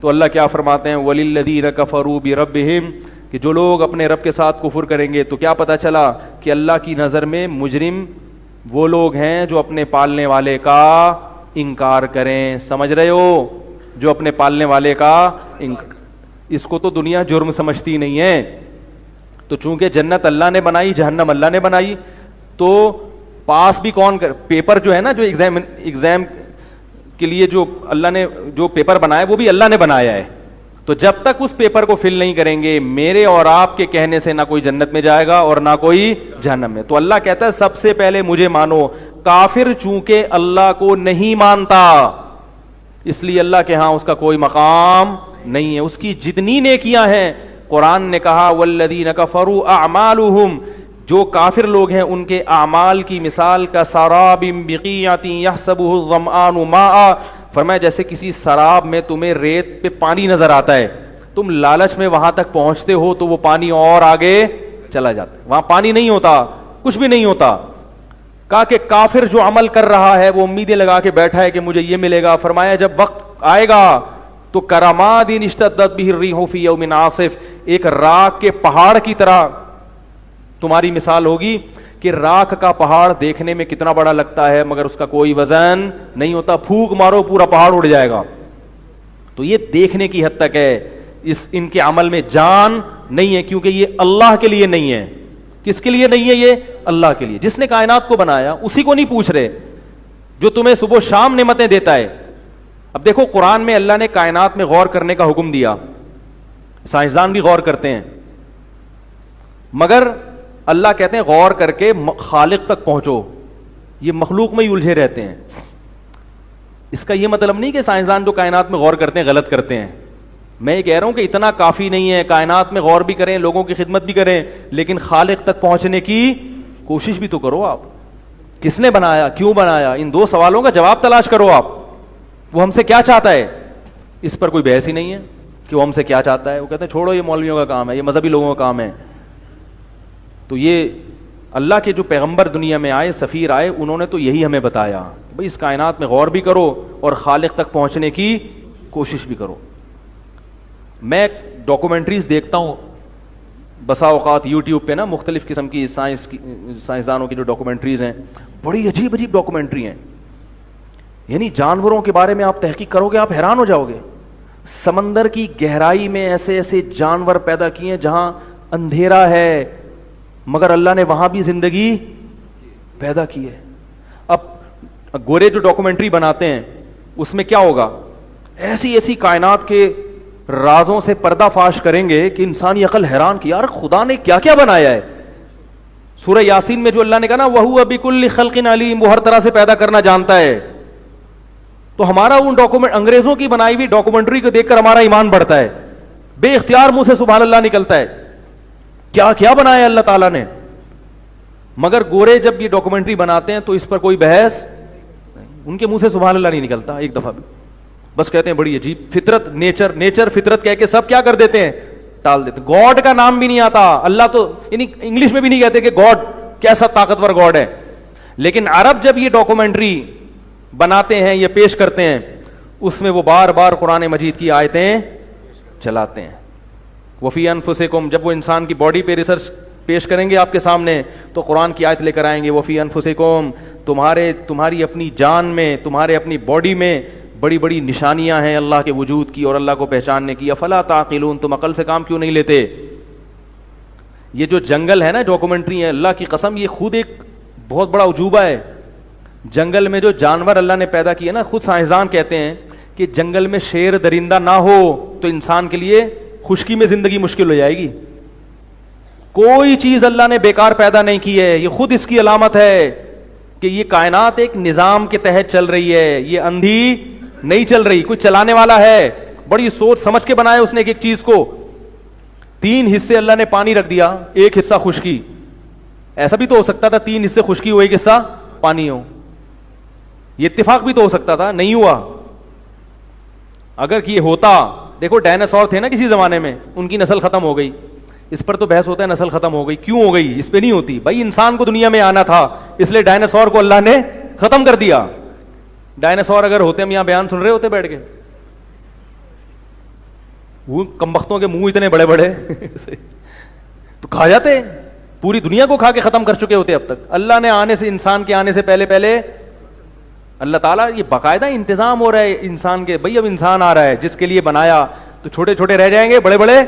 تو اللہ کیا فرماتے ہیں, وَلِلَّذِينَ كَفَرُوا بِرَبِّهِمْ, کہ جو لوگ اپنے رب کے ساتھ کفر کریں گے تو کیا پتہ چلا کہ اللہ کی نظر میں مجرم وہ لوگ ہیں جو اپنے پالنے والے کا انکار کریں. سمجھ رہے ہو, جو اپنے پالنے والے کا انکار. اس کو تو دنیا جرم سمجھتی نہیں ہے. تو چونکہ جنت اللہ نے بنائی, جہنم اللہ نے بنائی, تو پاس بھی کون کر, پیپر جو ہے نا, جو ایگزام کے لیے جو اللہ نے جو پیپر بنایا وہ بھی اللہ نے بنایا ہے. تو جب تک اس پیپر کو فل نہیں کریں گے, میرے اور آپ کے کہنے سے نہ کوئی جنت میں جائے گا اور نہ کوئی جہنم میں. تو اللہ کہتا ہے سب سے پہلے مجھے مانو. کافر چونکہ اللہ کو نہیں مانتا, اس لیے اللہ کے ہاں اس کا کوئی مقام نہیں ہے. اس کی جتنی نیکیاں ہیں, قرآن نے کہا والذین کفروا اعمالهم, جو کافر لوگ ہیں ان کے اعمال کی مثال کا سراب بقیعۃ یحسبہ الظمآن ماء, فرمایا جیسے کسی سراب میں تمہیں ریت پہ پانی نظر آتا ہے, تم لالچ میں وہاں تک پہنچتے ہو تو وہ پانی اور آگے چلا جاتا ہے, وہاں پانی نہیں ہوتا, کچھ بھی نہیں ہوتا. کہا کہ کافر جو عمل کر رہا ہے وہ امیدیں لگا کے بیٹھا ہے کہ مجھے یہ ملے گا. فرمایا جب وقت آئے گا تو کراماد اشتدت به الريح في يوم عاصف, ایک راکھ کے پہاڑ کی طرح تمہاری مثال ہوگی کہ راکھ کا پہاڑ دیکھنے میں کتنا بڑا لگتا ہے مگر اس کا کوئی وزن نہیں ہوتا, پھونک مارو پورا پہاڑ اڑ جائے گا. تو یہ دیکھنے کی حد تک ہے, ان کے عمل میں جان نہیں ہے, کیونکہ یہ اللہ کے لیے نہیں ہے. کس کے لیے نہیں ہے؟ یہ اللہ کے لیے, جس نے کائنات کو بنایا اسی کو نہیں پوچھ رہے, جو تمہیں صبح و شام نعمتیں دیتا ہے. اب دیکھو قرآن میں اللہ نے کائنات میں غور کرنے کا حکم دیا, سائنسدان بھی غور کرتے ہیں, مگر اللہ کہتے ہیں غور کر کے خالق تک پہنچو, یہ مخلوق میں ہی الجھے رہتے ہیں. اس کا یہ مطلب نہیں کہ سائنسدان جو کائنات میں غور کرتے ہیں غلط کرتے ہیں. میں یہ کہہ رہا ہوں کہ اتنا کافی نہیں ہے, کائنات میں غور بھی کریں, لوگوں کی خدمت بھی کریں, لیکن خالق تک پہنچنے کی کوشش بھی تو کرو. آپ کس نے بنایا, کیوں بنایا, ان دو سوالوں کا جواب تلاش کرو. آپ وہ ہم سے کیا چاہتا ہے, اس پر کوئی بحث ہی نہیں ہے کہ وہ ہم سے کیا چاہتا ہے. وہ کہتے ہیں چھوڑو یہ مولویوں کا کام ہے, یہ مذہبی لوگوں کا کام ہے. تو یہ اللہ کے جو پیغمبر دنیا میں آئے, سفیر آئے, انہوں نے تو یہی ہمیں بتایا بھئی اس کائنات میں غور بھی کرو اور خالق تک پہنچنے کی کوشش بھی کرو. میں ڈاکومنٹریز دیکھتا ہوں بسا اوقات یوٹیوب پہ نا, مختلف قسم کی سائنسدانوں کی جو ڈاکومنٹریز ہیں, بڑی عجیب عجیب ڈاکومنٹری ہیں. یعنی جانوروں کے بارے میں آپ تحقیق کرو گے آپ حیران ہو جاؤ گے. سمندر کی گہرائی میں ایسے ایسے جانور پیدا کیے ہیں جہاں اندھیرا ہے مگر اللہ نے وہاں بھی زندگی پیدا کی ہے. اب گورے جو ڈاکومنٹری بناتے ہیں اس میں کیا ہوگا, ایسی ایسی کائنات کے رازوں سے پردہ فاش کریں گے کہ انسانی عقل حیران کی یار خدا نے کیا کیا بنایا ہے. سورہ یاسین میں جو اللہ نے کہا نا وَهُوَ بِكُلِّ خَلْقٍ عَلِيمٌ, وہ ہر طرح سے پیدا کرنا جانتا ہے. تو ہمارا ان ڈاکومنٹ انگریزوں کی بنائی ہوئی ڈاکومنٹری کو دیکھ کر ہمارا ایمان بڑھتا ہے, بے اختیار منہ سے سبحان اللہ نکلتا ہے, کیا کیا بنایا اللہ تعالیٰ نے. مگر گورے جب یہ ڈاکومنٹری بناتے ہیں تو اس پر کوئی بحث, ان کے منہ سے سبحان اللہ نہیں نکلتا ایک دفعہ بھی. بس کہتے ہیں بڑی عجیب فطرت, نیچر فطرت کہہ کے سب کیا کر دیتے ہیں, ٹال دیتے. گاڈ کا نام بھی نہیں آتا, اللہ تو یعنی انگلش میں بھی نہیں کہتے کہ گاڈ کیسا طاقتور گاڈ ہے. لیکن عرب جب یہ ڈاکومنٹری بناتے ہیں, یہ پیش کرتے ہیں, اس میں وہ بار بار قرآن مجید کی آیتیں چلاتے ہیں. وفی انفسکم, جب وہ انسان کی باڈی پہ ریسرچ پیش کریں گے آپ کے سامنے تو قرآن کی آیت لے کر آئیں گے, وفی انفسکم, تمہاری اپنی جان میں, تمہارے اپنی باڈی میں بڑی بڑی نشانیاں ہیں اللہ کے وجود کی اور اللہ کو پہچاننے کی. افلا تعقلون, تم عقل سے کام کیوں نہیں لیتے. یہ جو جنگل ہے نا ڈاکومنٹری ہے, اللہ کی قسم یہ خود ایک بہت بڑا عجوبہ ہے. جنگل میں جو جانور اللہ نے پیدا کیے نا, خود سائنسدان کہتے ہیں کہ جنگل میں شیر درندہ نہ ہو تو انسان کے لیے خشکی میں زندگی مشکل ہو جائے گی. کوئی چیز اللہ نے بیکار پیدا نہیں کی ہے. یہ خود اس کی علامت ہے کہ یہ کائنات ایک نظام کے تحت چل رہی ہے, یہ اندھی نہیں چل رہی, کوئی چلانے والا ہے. بڑی سوچ سمجھ کے بنایا اس نے ایک چیز کو. 3 حصے اللہ نے پانی رکھ دیا, 1 حصہ خشکی. ایسا بھی تو ہو سکتا تھا 3 حصے خشکی ہو 1 حصہ پانی ہو, یہ اتفاق بھی تو ہو سکتا تھا, نہیں ہوا. اگر یہ ہوتا, دیکھو ڈائناسور تھے نا کسی زمانے میں, ان کی نسل ختم ہو گئی. اس پر تو بحث ہوتا ہے نسل ختم ہو گئی, کیوں ہو گئی, اس پہ نہیں ہوتی. بھائی انسان کو دنیا میں آنا تھا اس لیے ڈائناسور کو اللہ نے ختم کر دیا. ڈائناسور اگر ہوتے, ہم یہاں بیان سن رہے ہوتے بیٹھ کے, وہ کمبختوں کے منہ اتنے بڑے بڑے تو کھا جاتے, پوری دنیا کو کھا کے ختم کر چکے ہوتے اب تک. اللہ نے آنے سے, انسان کے آنے سے پہلے اللہ تعالیٰ یہ باقاعدہ انتظام ہو رہا ہے انسان کے, بھائی اب انسان آ رہا ہے جس کے لیے بنایا, تو چھوٹے چھوٹے رہ جائیں گے, بڑے بڑے